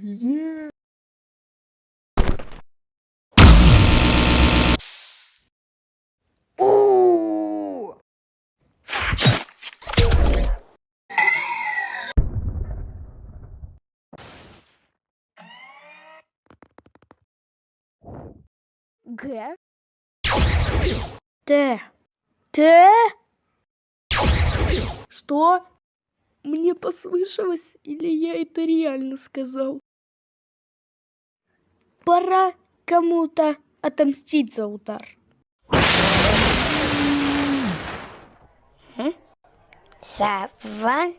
Є. У! Г. Т. Т. Что? Мне послышалось, или я это реально сказал? Пора кому-то отомстить за удар. Сова.